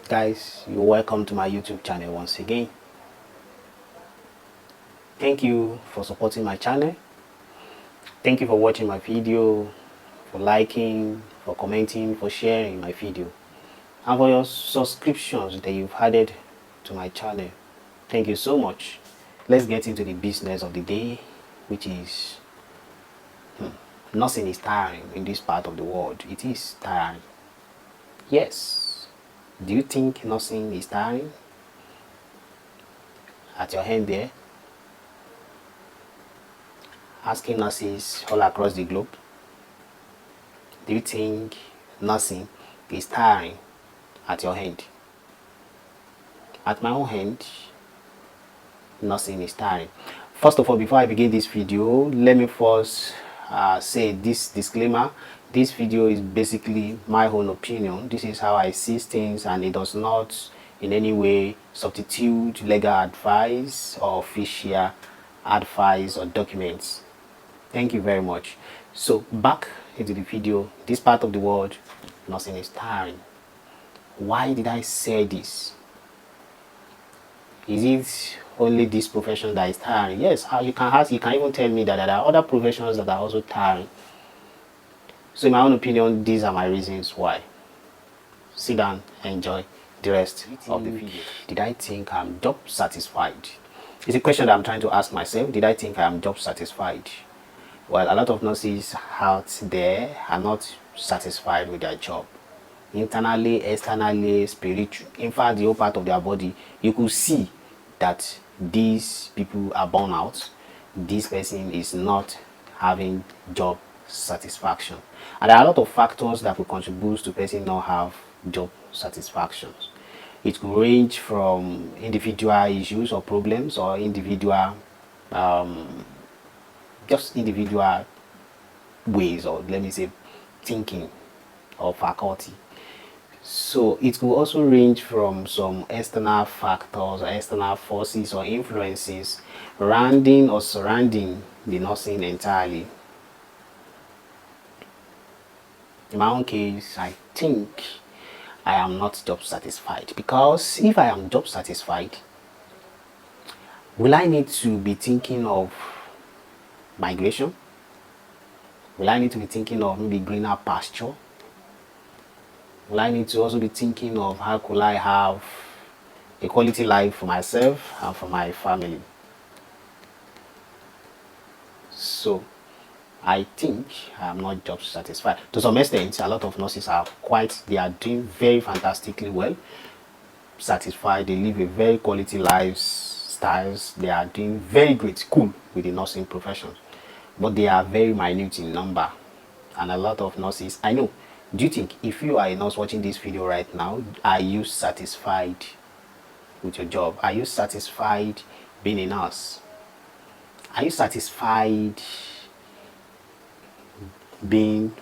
Guys, you're welcome to my YouTube channel once again. Thank you for supporting my channel. Thank you for watching my video, for liking, for commenting, for sharing my video, and for your subscriptions that you've added to my channel. Thank you so much. Let's get into the business of the day, which is nothing is tiring in this part of the world. It is tiring. Yes. Do you think nothing is tiring? At your hand there, asking nurses all across the globe, do you think nursing is tiring at your hand? At my own hand, nursing is tiring. First of all, before I begin this video, let me first say this disclaimer. This video is basically my own opinion. This is how I see things, and it does not in any way substitute legal advice or official advice or documents. Thank you very much. So back into the video. This part of the world, nothing is tiring. Why did I say this? Is it only this profession that is tiring? Yes, you can even tell me that there are other professions that are also tiring. So in my own opinion, these are my reasons why. Sit down, enjoy the rest of the video. Did I think I'm job satisfied? It's a question that I'm trying to ask myself. Did I think I'm job satisfied? Well, a lot of nurses out there are not satisfied with their job. Internally, externally, spiritual, in fact, the whole part of their body, you could see that these people are burnt out. This person is not having job satisfaction. And there are a lot of factors that will contribute to person not have job satisfactions. It could range from individual issues or problems, or individual just individual ways, or let me say thinking or faculty. So it could also range from some external factors or external forces or influences surrounding the nursing entirely. In my own case, I think I am not job satisfied, because if I am job satisfied, will I need to be thinking of migration? Will I need to be thinking of maybe greener pasture? Will I need to also be thinking of how could I have a quality life for myself and for my family? So I think I am not job satisfied. To some extent, a lot of nurses they are doing very fantastically well, satisfied. They live a very quality lifestyles. They are doing very great, cool with the nursing profession, but they are very minute in number. And a lot of nurses, I know. Do you think, if you are a nurse watching this video right now, are you satisfied with your job? Are you satisfied being a nurse? Are you satisfied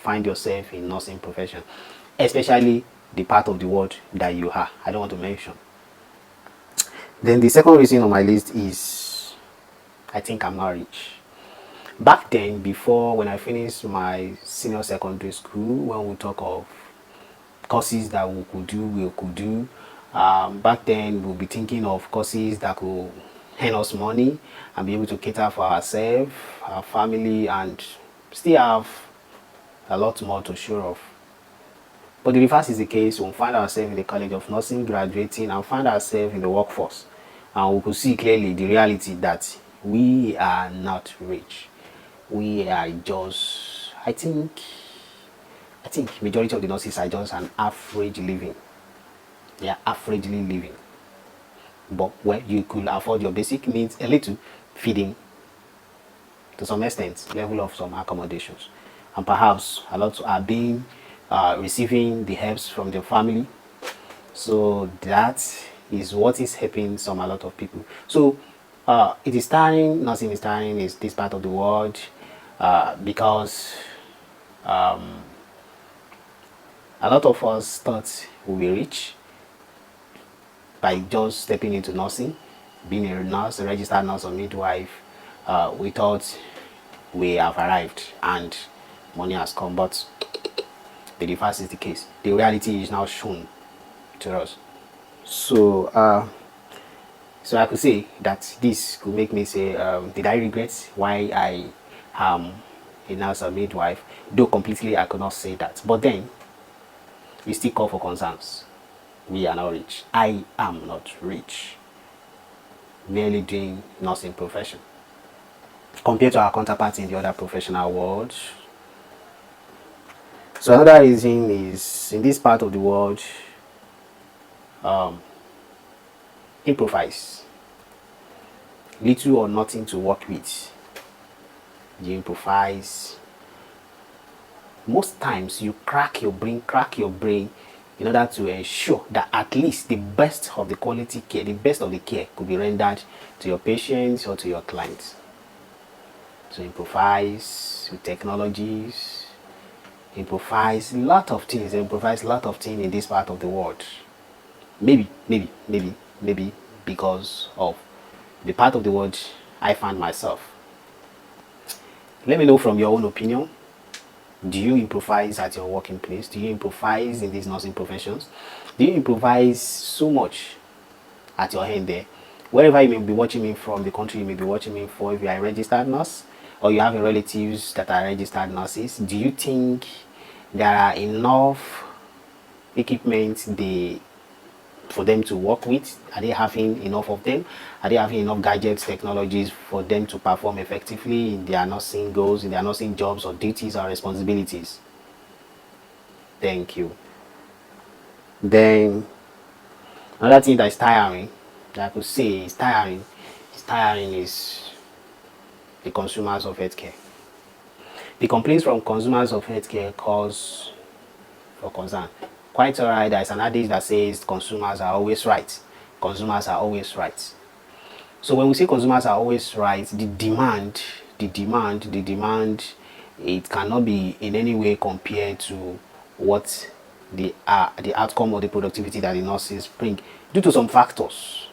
find yourself in nursing profession, especially the part of the world that you are? I don't want to mention. Then the second reason on my list is I think I'm not rich. Back then, before, when I finished my senior secondary school, when we talk of courses that we could do, back then we'll be thinking of courses that could earn us money and be able to cater for ourselves, our family, and still have a lot more to show off. But the reverse is the case. We'll find ourselves in the College of Nursing, graduating, and find ourselves in the workforce, and we could see clearly the reality that we are not rich. We are just, I think majority of the nurses are just an average living. They are averagely living. But well, you could afford your basic needs, a little feeding, to some extent, level of some accommodations, and perhaps a lot are being receiving the helps from their family. So that is what is helping a lot of people. So it is tiring. Nursing is tiring. Is this part of the world because a lot of us thought we'll be rich by just stepping into nursing, being a nurse, a registered nurse or midwife. We thought we have arrived and money has come, but the reverse is the case. The reality is now shown to us. So so I could say that this could make me say, did I regret why I am a nurse or midwife? Though completely I could not say that. But then we still call for concerns. We are not rich. I am not rich. Merely doing nursing profession. Compared to our counterparts in the other professional world. So another reason is in this part of the world, improvise. Little or nothing to work with. You improvise. Most times you crack your brain in order to ensure that at least the best of the quality care, the best of the care could be rendered to your patients or to your clients. So improvise with technologies, improvise a lot of things, in this part of the world. Maybe because of the part of the world I find myself. Let me know from your own opinion. Do you improvise at your working place? Do you improvise in these nursing professions? Do you improvise so much at your end there? Wherever you may be watching me from, the country you may be watching me for, if you are a registered nurse or you have relatives that are registered nurses, do you think there are enough equipment for them to work with? Are they having enough of them? Are they having enough gadgets, technologies for them to perform effectively in their nursing goals, in their nursing jobs or duties or responsibilities? Thank you. Then another thing that is tiring, that I could say is tiring is the consumers of healthcare. The complaints from consumers of healthcare cause for concern. Quite alright, there's an adage that says consumers are always right. Consumers are always right. So when we say consumers are always right, the demand, it cannot be in any way compared to what the outcome or the productivity that the nurses bring due to some factors.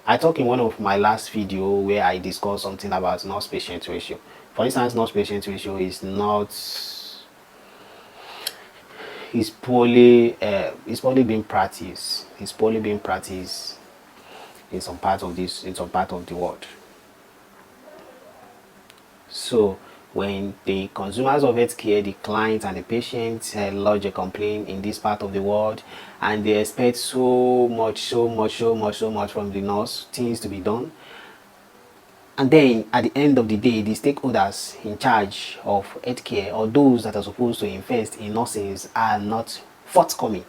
I talked in one of my last video where I discussed something about nurse patient ratio. For instance, nurse patient ratio is not is poorly being practiced. It's poorly being practiced in some part of the world. So when the consumers of healthcare, the clients and the patients lodge a complaint in this part of the world, and they expect so much from the nurse, things to be done, and then at the end of the day, the stakeholders in charge of healthcare or those that are supposed to invest in nurses are not forthcoming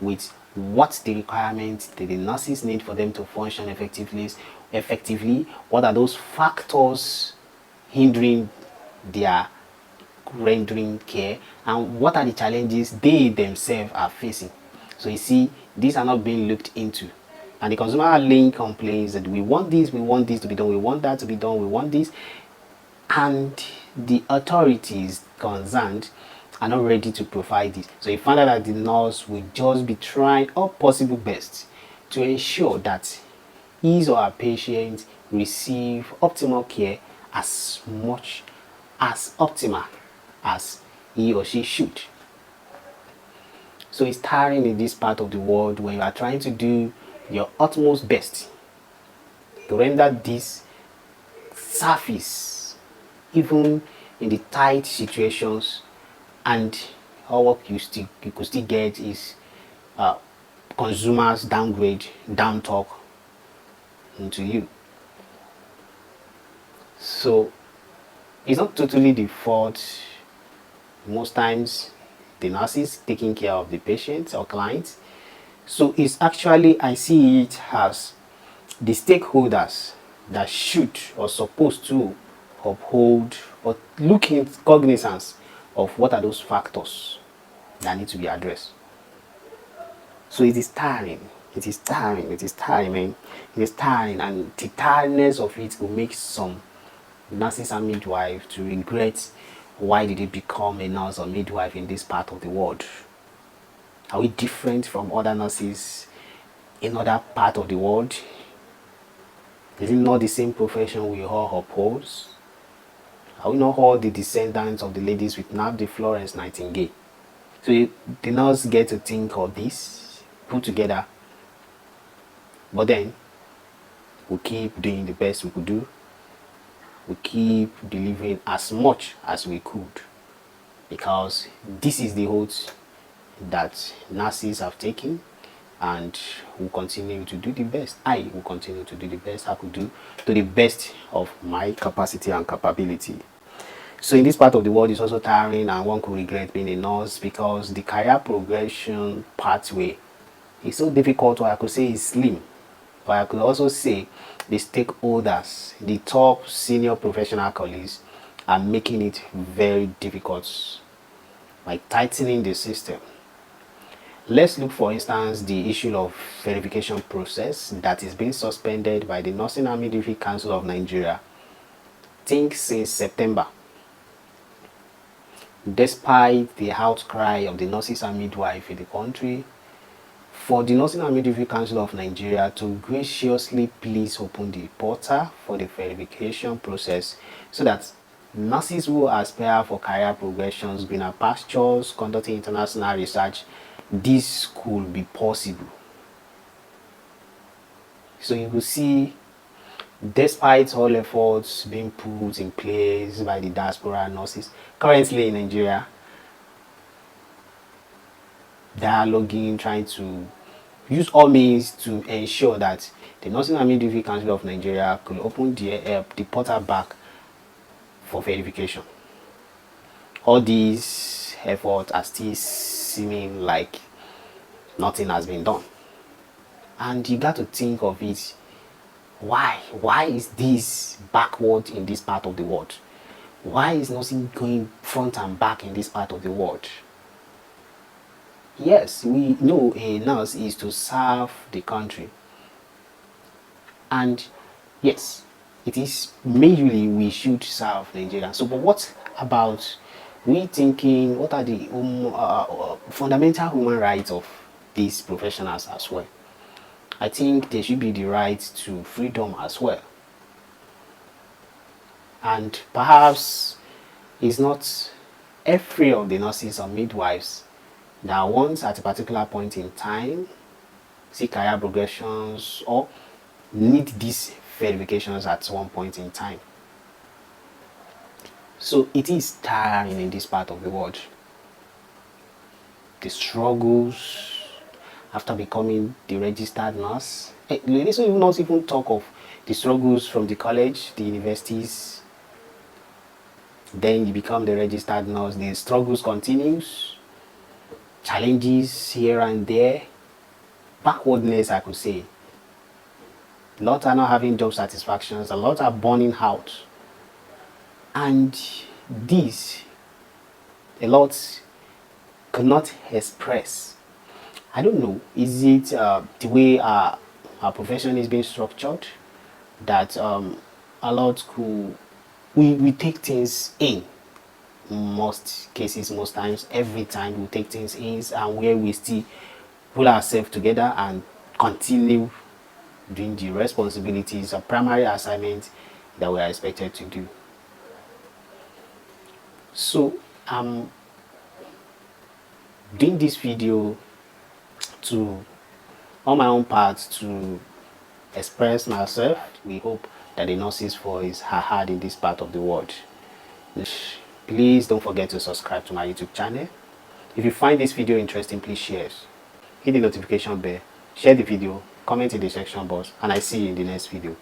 with what the requirements that the nurses need for them to function effectively. What are those factors hindering their rendering care, and what are the challenges they themselves are facing? So you see, these are not being looked into, and the consumer are laying complaints that we want this to be done, we want that to be done, we want this, and the authorities concerned are not ready to provide this. So you find out that the nurse will just be trying all possible best to ensure that his or her patient receive optimal care as much as optimal as he or she should. So it's tiring in this part of the world when you are trying to do your utmost best to render this service even in the tight situations, and all what you could still get is consumers downgrade, down talk into you. So it's not totally the fault. Most times the nurses taking care of the patients or clients. So it's actually, I see it as the stakeholders that should or supposed to uphold or look in cognizance of what are those factors that need to be addressed. So it is tiring. It is tiring, man. It is tiring, and the tiredness of it will make some nurses and midwives to regret why did they become a nurse or midwife in this part of the world. Are we different from other nurses in other part of the world? Is it not the same profession we all uphold? Are we not all the descendants of the ladies with named Florence Nightingale? So the nurse get to think of this. put together. But then we keep doing the best we could do. We keep delivering as much as we could, because this is the oath that nurses have taken, and will continue to do the best. I will continue to do the best I could do, to the best of my capacity and capability. So in this part of the world, it's also tiring, and one could regret being a nurse, because the career progression pathway is so difficult, or I could say it's slim. But I could also say the stakeholders, the top senior professional colleagues, are making it very difficult by tightening the system. Let's look, for instance, the issue of verification process that is being suspended by the Nursing and Midwifery Council of Nigeria. Think since September. Despite the outcry of the nurses and midwives in the country, for the Nursing and Midwifery Council of Nigeria to graciously please open the portal for the verification process, so that nurses who aspire for career progressions, greener pastures, conducting international research, this could be possible. So you will see, despite all efforts being put in place by the diaspora nurses currently in Nigeria, dialoguing, trying to use all means to ensure that the Nursing and Midwifery Council of Nigeria could open the portal back for verification. All these efforts are still seeming like nothing has been done. And you got to think of it, why is this backward in this part of the world? Why is nothing going front and back in this part of the world? Yes, we know a nurse is to serve the country, and yes, it is majorly we should serve Nigeria. So, but what about we thinking, what are the fundamental human rights of these professionals as well? I think there should be the right to freedom as well. And perhaps it's not every of the nurses or midwives that once at a particular point in time see career progressions or need these verifications at one point in time. So it is tiring in this part of the world. The struggles after becoming the registered nurse. Let's not even talk of the struggles from the college, the universities. Then you become the registered nurse. The struggles continues. Challenges here and there. Backwardness, I could say. A lot are not having job satisfactions. A lot are burning out. And this, a lot cannot express. I don't know, is it the way our profession is being structured, that a lot could, we take things in, most cases, most times, every time we take things in, and where we still pull ourselves together and continue doing the responsibilities or primary assignments that we are expected to do. So I'm doing this video to, on my own part, to express myself. We hope that the nurses' voice are heard in this part of the world. Please don't forget to subscribe to my YouTube channel. If you find this video interesting, please share it. Hit the notification bell, share the video, comment in the section box, and I see you in the next video.